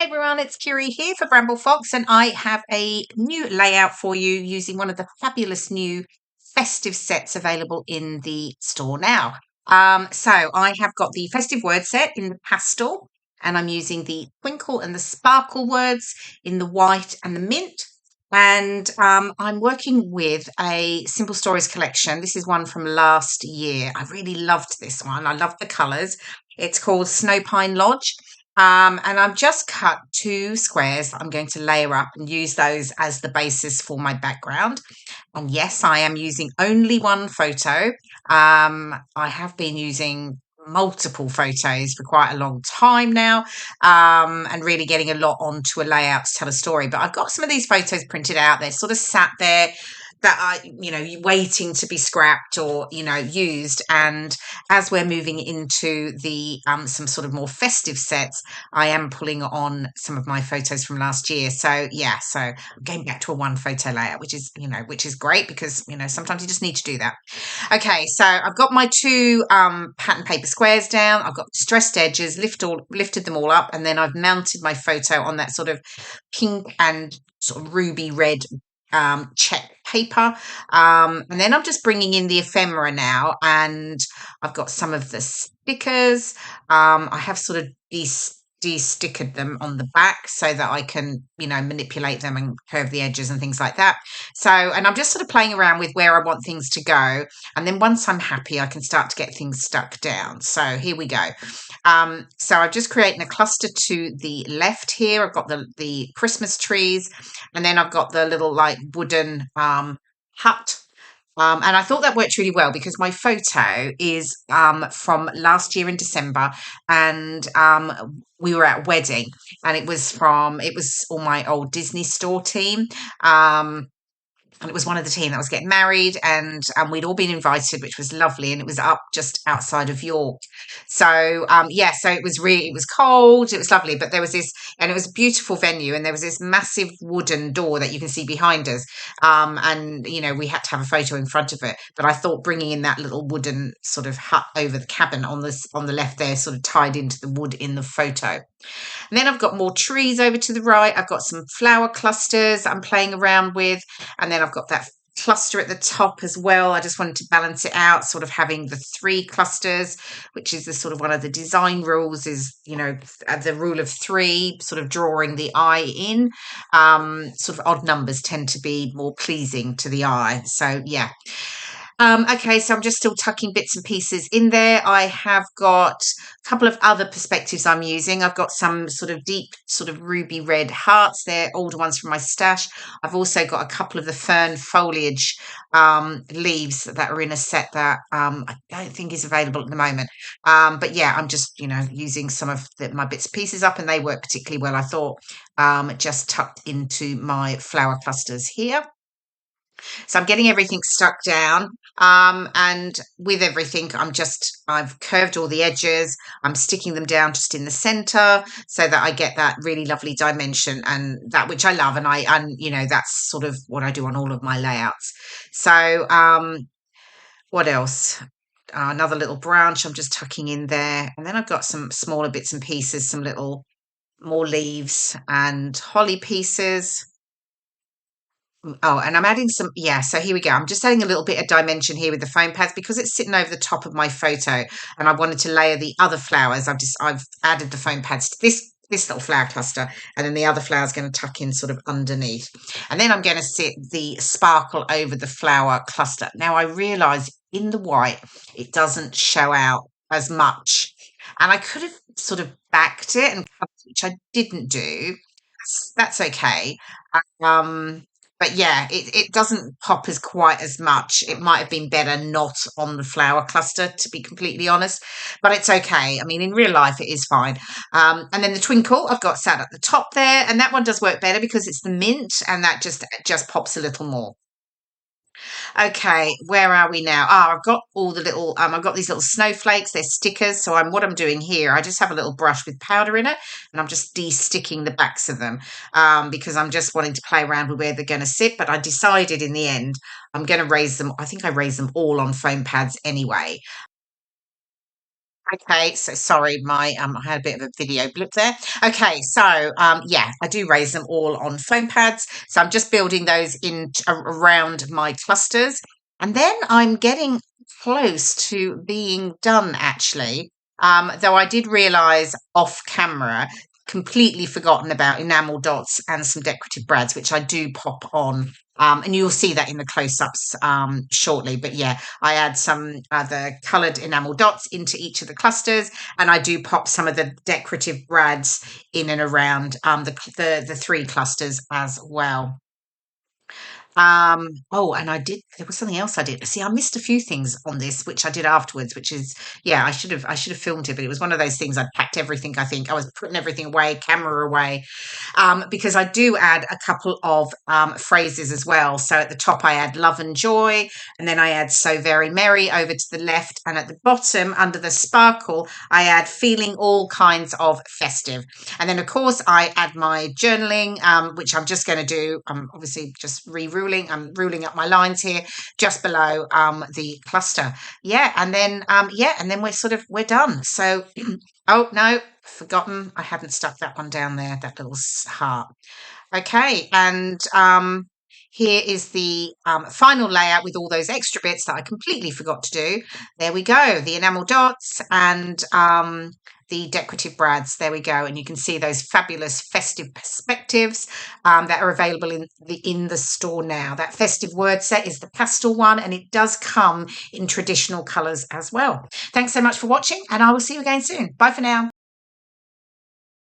Hey everyone, it's KIREI here for Bramble Fox, and I have a new layout for you using one of the fabulous new festive sets available in the store now. So I have got the Festive Word set in the pastel, and I'm using the Twinkle and the Sparkle words in the white and the mint. And I'm working with a Simple Stories collection. This is one from last year. I really loved this one. I love the colours. It's called Snow Pine Lodge. And I've just cut two squares that I'm going to layer up and use those as the basis for my background. And yes, I am using only one photo. I have been using multiple photos for quite a long time now, and really getting a lot onto a layout to tell a story. But I've got some of these photos printed out. They're sort of sat there that waiting to be scrapped or, used. And as we're moving into the some sort of more festive sets, I am pulling on some of my photos from last year. So yeah, so I'm going back to a one photo layout, which is great because, sometimes you just need to do that. Okay, so I've got my two pattern paper squares down. I've got stressed edges, lifted them all up, and then I've mounted my photo on that sort of pink and sort of ruby red check paper. And then I'm just bringing in the ephemera now, and I've got some of the stickers. I have sort of de-stickered them on the back so that I can, manipulate them and curve the edges and things like that. So, and I'm just sort of playing around with where I want things to go. And then once I'm happy, I can start to get things stuck down. So here we go. So I'm just creating a cluster to the left here. I've got the Christmas trees, and then I've got the little like wooden hut. And I thought that worked really well because my photo is from last year in December, and we were at a wedding, and it was all my old Disney store team. And it was one of the team that was getting married, and we'd all been invited, which was lovely, and it was up just outside of York. So yeah, so it was cold, it was lovely, but there was this, and it was a beautiful venue, and there was this massive wooden door that you can see behind us, and we had to have a photo in front of it. But I thought bringing in that little wooden sort of hut over the cabin on the left there, sort of tied into the wood in the photo. And then I've got more trees over to the right. I've got some flower clusters I'm playing around with. And then I've got that cluster at the top as well. I just wanted to balance it out, sort of having the three clusters, which is the sort of one of the design rules is, the rule of three, sort of drawing the eye in. Sort of odd numbers tend to be more pleasing to the eye. So yeah. Okay, so I'm just still tucking bits and pieces in there. I have got a couple of other perspectives I'm using. I've got some sort of deep, sort of ruby red hearts. They're older ones from my stash. I've also got a couple of the fern foliage leaves that are in a set that I don't think is available at the moment. But yeah, I'm just, using some of my bits and pieces up, and they work particularly well, I thought, just tucked into my flower clusters here. So I'm getting everything stuck down. And with everything, I've curved all the edges. I'm sticking them down just in the center so that I get that really lovely dimension, and that which I love. And that's sort of what I do on all of my layouts. So, what else? Another little branch I'm just tucking in there. And then I've got some smaller bits and pieces, some little more leaves and holly pieces. Oh, and I'm adding some, yeah, so here we go. I'm just adding a little bit of dimension here with the foam pads because it's sitting over the top of my photo, and I wanted to layer the other flowers. I've added the foam pads to this little flower cluster, and then the other flower is going to tuck in sort of underneath. And then I'm going to sit the sparkle over the flower cluster. Now I realise in the white, it doesn't show out as much. And I could have sort of backed it and covered it, which I didn't do. That's okay. Um, but yeah, it doesn't pop as quite as much. It might have been better not on the flower cluster, to be completely honest, but it's okay. I mean, in real life, it is fine. And then the twinkle I've got sat at the top there, and that one does work better because it's the mint, and that just pops a little more. Okay, where are we now? I've got all the little, I've got these little snowflakes. They're stickers. So what I'm doing here, I just have a little brush with powder in it, and I'm just de-sticking the backs of them, because I'm just wanting to play around with where they're going to sit. But I decided in the end, I'm going to raise them. I think I raised them all on foam pads anyway. Okay, so sorry, my I had a bit of a video blip there. Okay, so yeah, I do raise them all on foam pads. So I'm just building those in around my clusters, and then I'm getting close to being done actually. Though I did realise off camera, completely forgotten about enamel dots and some decorative brads, which I do pop on. And you'll see that in the close-ups shortly. But yeah, I add some other coloured enamel dots into each of the clusters, and I do pop some of the decorative brads in and around the three clusters as well. Oh, and there was something else I did. See, I missed a few things on this, which I did afterwards, which is, yeah, I should have filmed it, but it was one of those things. I'd packed everything, I think. I was putting everything away, camera away, because I do add a couple of phrases as well. So at the top, I add love and joy, and then I add so very merry over to the left. And at the bottom, under the sparkle, I add feeling all kinds of festive. And then, of course, I add my journaling, which I'm just going to do. I'm obviously just I'm ruling up my lines here just below the cluster. Yeah, and then we're done. So, oh no, forgotten. I hadn't stuck that one down there. That little heart. Okay, and here is the final layout with all those extra bits that I completely forgot to do. There we go, the enamel dots and the decorative brads. There we go, and you can see those fabulous festive perspectives that are available in the store now. That Festive Word set is the pastel one, and it does come in traditional colours as well. Thanks so much for watching, and I will see you again soon. Bye for now.